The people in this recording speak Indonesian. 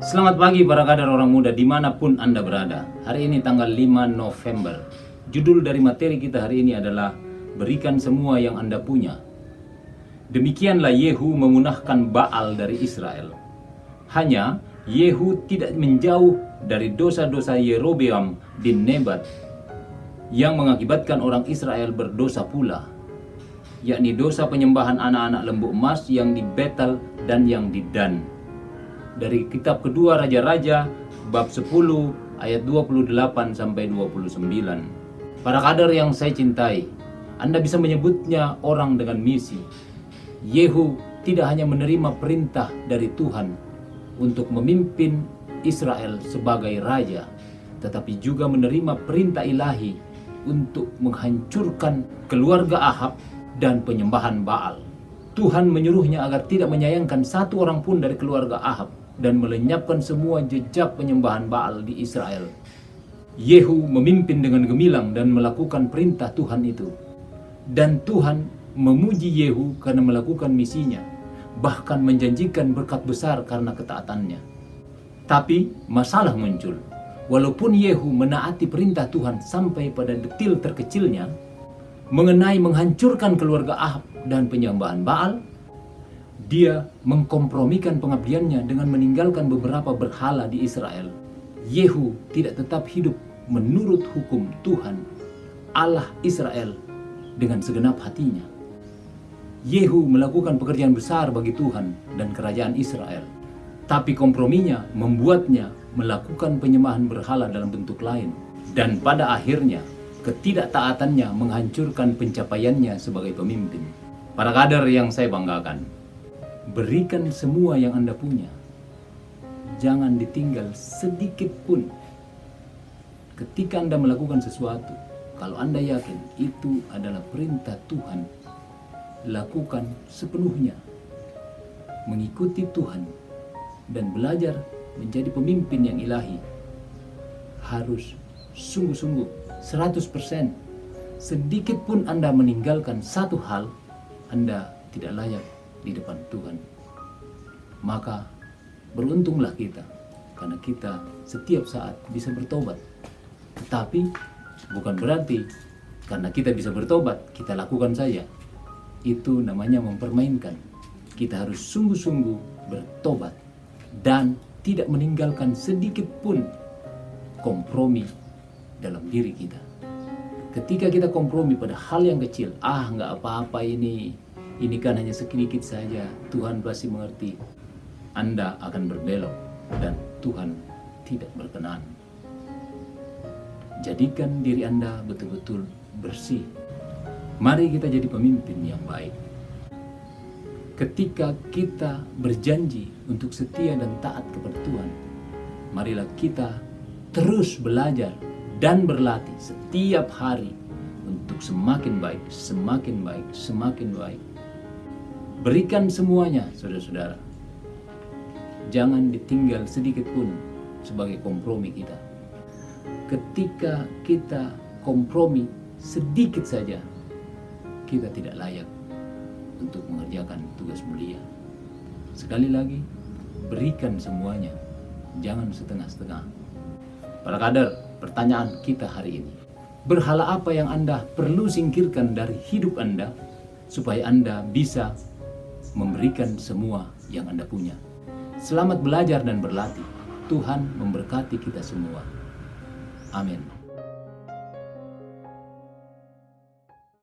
Selamat pagi para kader orang muda dimanapun Anda berada. Hari ini tanggal 5 November. Judul dari materi kita hari ini adalah Berikan semua yang Anda punya. Demikianlah Yehu memunahkan Baal dari Israel. Hanya Yehu tidak menjauh dari dosa-dosa Yerobeam bin Nebat yang mengakibatkan orang Israel berdosa pula, yakni dosa penyembahan anak-anak lembu emas yang di Betel dan yang di Dan. Dari kitab kedua Raja-Raja bab 10 ayat 28 sampai 29. Para kader yang saya cintai, Anda bisa menyebutnya orang dengan misi. Yehu tidak hanya menerima perintah dari Tuhan untuk memimpin Israel sebagai raja, tetapi juga menerima perintah ilahi untuk menghancurkan keluarga Ahab dan penyembahan Baal. Tuhan menyuruhnya agar tidak menyayangkan satu orang pun dari keluarga Ahab dan melenyapkan semua jejak penyembahan Baal di Israel. Yehu memimpin dengan gemilang dan melakukan perintah Tuhan itu. Dan Tuhan memuji Yehu karena melakukan misinya, bahkan menjanjikan berkat besar karena ketaatannya. Tapi masalah muncul. Walaupun Yehu menaati perintah Tuhan sampai pada detil terkecilnya mengenai menghancurkan keluarga Ahab dan penyembahan Baal, dia mengkompromikan pengabdiannya dengan meninggalkan beberapa berhala di Israel. Yehu tidak tetap hidup menurut hukum Tuhan, Allah Israel, dengan segenap hatinya. Yehu melakukan pekerjaan besar bagi Tuhan dan kerajaan Israel. Tapi komprominya membuatnya melakukan penyembahan berhala dalam bentuk lain. Dan pada akhirnya, ketidaktaatannya menghancurkan pencapaiannya sebagai pemimpin. Para kader yang saya banggakan, berikan semua yang Anda punya. Jangan ditinggal sedikit pun. Ketika Anda melakukan sesuatu, kalau Anda yakin itu adalah perintah Tuhan, lakukan sepenuhnya. Mengikuti Tuhan dan belajar menjadi pemimpin yang ilahi harus sungguh-sungguh 100%. Sedikit pun Anda meninggalkan satu hal, Anda tidak layak di depan Tuhan. Maka beruntunglah kita, karena kita setiap saat bisa bertobat. Tetapi bukan berarti karena kita bisa bertobat, kita lakukan saja. Itu namanya mempermainkan. Kita harus sungguh-sungguh bertobat dan tidak meninggalkan sedikit pun kompromi dalam diri kita. Ketika kita kompromi pada hal yang kecil, nggak apa-apa ini kan hanya sedikit saja, Tuhan pasti mengerti, Anda akan berbelok dan Tuhan tidak berkenan. Jadikan diri Anda betul-betul bersih. Mari kita jadi pemimpin yang baik. Ketika kita berjanji untuk setia dan taat kepada Tuhan, marilah kita terus belajar dan berlatih setiap hari untuk semakin baik, semakin baik, semakin baik. Berikan semuanya, saudara-saudara. Jangan ditinggal sedikit pun sebagai kompromi kita. Ketika kita kompromi sedikit saja, kita tidak layak untuk mengerjakan tugas mulia. Sekali lagi, berikan semuanya, jangan setengah-setengah. Para kader, pertanyaan kita hari ini, berhala apa yang Anda perlu singkirkan dari hidup Anda supaya Anda bisa memberikan semua yang Anda punya? Selamat belajar dan berlatih. Tuhan memberkati kita semua. Amin.